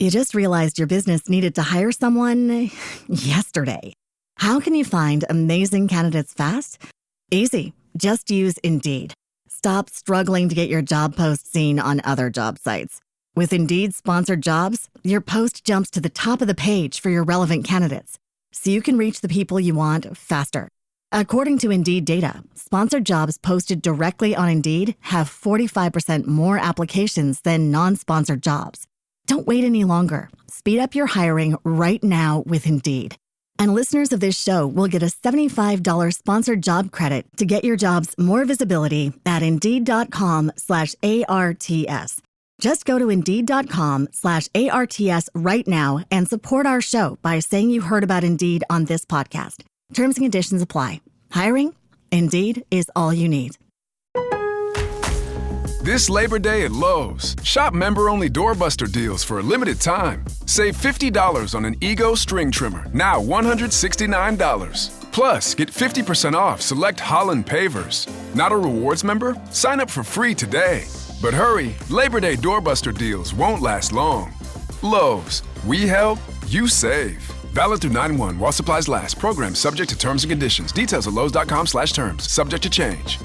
You just realized your business needed to hire someone yesterday. How can you find amazing candidates fast? Easy. Just use Indeed. Stop struggling to get your job post seen on other job sites. With Indeed sponsored jobs, your post jumps to the top of the page for your relevant candidates, so you can reach the people you want faster. According to Indeed data, sponsored jobs posted directly on Indeed have 45% more applications than non-sponsored jobs. Don't wait any longer. Speed up your hiring right now with Indeed. And listeners of this show will get a $75 sponsored job credit to get your jobs more visibility at Indeed.com/ARTS. Just go to Indeed.com/ARTS right now and support our show by saying you heard about Indeed on this podcast. Terms and conditions apply. Hiring? Indeed is all you need. This Labor Day at Lowe's, shop member-only doorbuster deals for a limited time. Save $50 on an Ego string trimmer, now $169. Plus, get 50% off select Holland pavers. Not a rewards member? Sign up for free today. But hurry, Labor Day doorbuster deals won't last long. Lowe's, we help, you save. Valid through 9/1 while supplies last. Program subject to terms and conditions. Details at lowes.com/terms. Subject to change.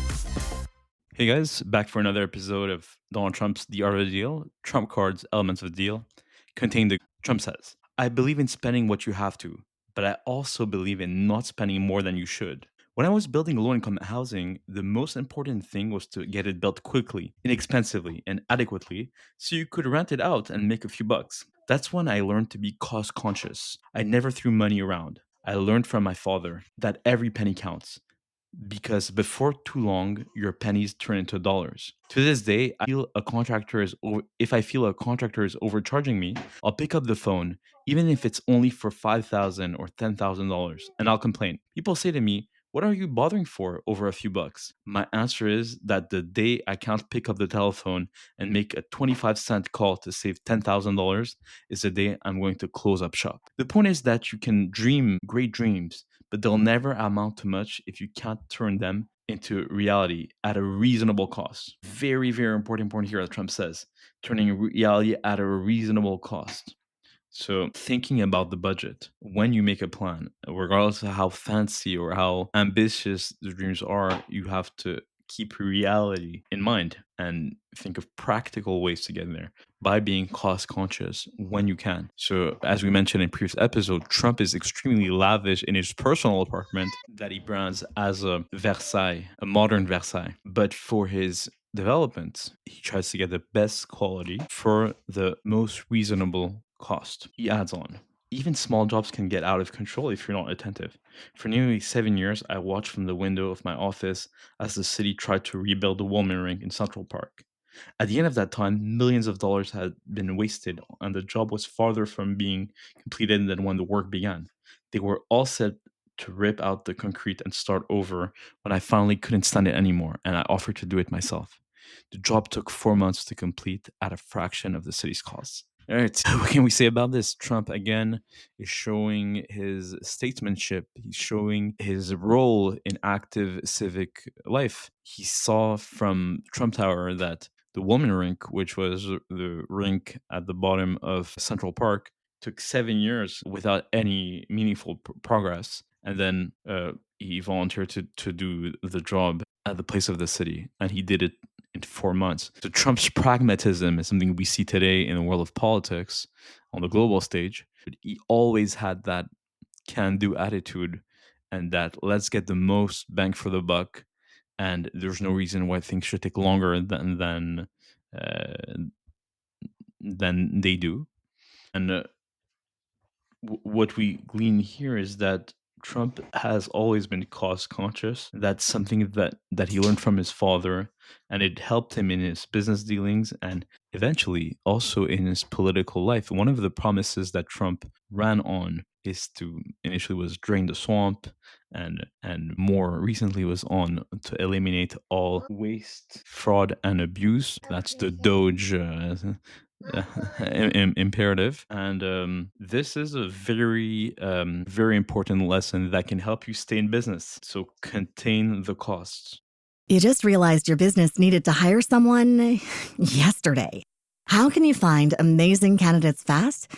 Hey guys, back for another episode of Donald Trump's The Art of the Deal. Trump cards, elements of the deal, contain the Trump says, I believe in spending what you have to, but I also believe in not spending more than you should. When I was building low-income housing, the most important thing was to get it built quickly, inexpensively, and adequately, so you could rent it out and make a few bucks. That's when I learned to be cost-conscious. I never threw money around. I learned from my father that every penny counts, because before too long, your pennies turn into dollars. To this day, if I feel a contractor is overcharging me, I'll pick up the phone, even if it's only for $5,000 or $10,000, and I'll complain. People say to me, what are you bothering for over a few bucks? My answer is that the day I can't pick up the telephone and make a 25-cent call to save $10,000 is the day I'm going to close up shop. The point is that you can dream great dreams, but they'll never amount to much if you can't turn them into reality at a reasonable cost. Very, very important point here that Trump says, turning reality at a reasonable cost. So thinking about the budget when you make a plan, regardless of how fancy or how ambitious the dreams are, you have to keep reality in mind and think of practical ways to get there by being cost conscious when you can. So as we mentioned in previous episode, Trump is extremely lavish in his personal apartment that he brands as a Versailles, a modern Versailles. But for his development, he tries to get the best quality for the most reasonable cost. He adds on, even small jobs can get out of control if you're not attentive. For nearly 7 years, I watched from the window of my office as the city tried to rebuild the Woolman Rink in Central Park. At the end of that time, millions of dollars had been wasted, and the job was farther from being completed than when the work began. They were all set to rip out the concrete and start over when I finally couldn't stand it anymore, and I offered to do it myself. The job took 4 months to complete at a fraction of the city's costs. All right, what can we say about this? Trump, again, is showing his statesmanship. He's showing his role in active civic life. He saw from Trump Tower that the Woolman Rink, which was the rink at the bottom of Central Park, took 7 years without any meaningful progress. And then he volunteered to do the job at the place of the city, and he did it in 4 months. So Trump's pragmatism is something we see today in the world of politics on the global stage. He always had that can-do attitude and that let's get the most bang for the buck, and there's no reason why things should take longer than they do. And what we glean here is that Trump has always been cost conscious. That's something that he learned from his father, and it helped him in his business dealings and eventually also in his political life. One of the promises that Trump ran on is to initially was drain the swamp, and more recently was on to eliminate all waste, fraud, and abuse. That's the Doge imperative, and this is a very very important lesson that can help you stay in business. So contain the costs. You just realized your business needed to hire someone yesterday. How can you find amazing candidates fast?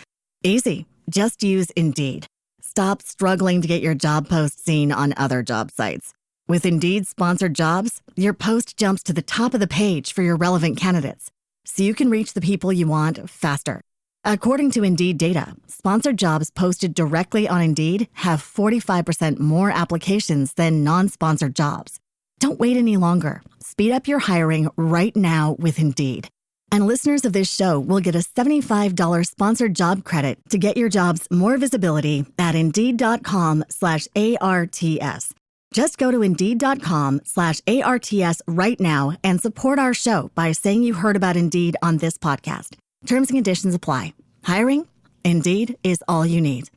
Easy. Just use Indeed. Stop struggling to get your job post seen on other job sites. With Indeed sponsored jobs, your post jumps to the top of the page for your relevant candidates, so you can reach the people you want faster. According to Indeed data, sponsored jobs posted directly on Indeed have 45% more applications than non-sponsored jobs. Don't wait any longer. Speed up your hiring right now with Indeed. And listeners of this show will get a $75 sponsored job credit to get your jobs more visibility at Indeed.com/ARTS. Just go to Indeed.com/ARTS right now and support our show by saying you heard about Indeed on this podcast. Terms and conditions apply. Hiring? Indeed is all you need.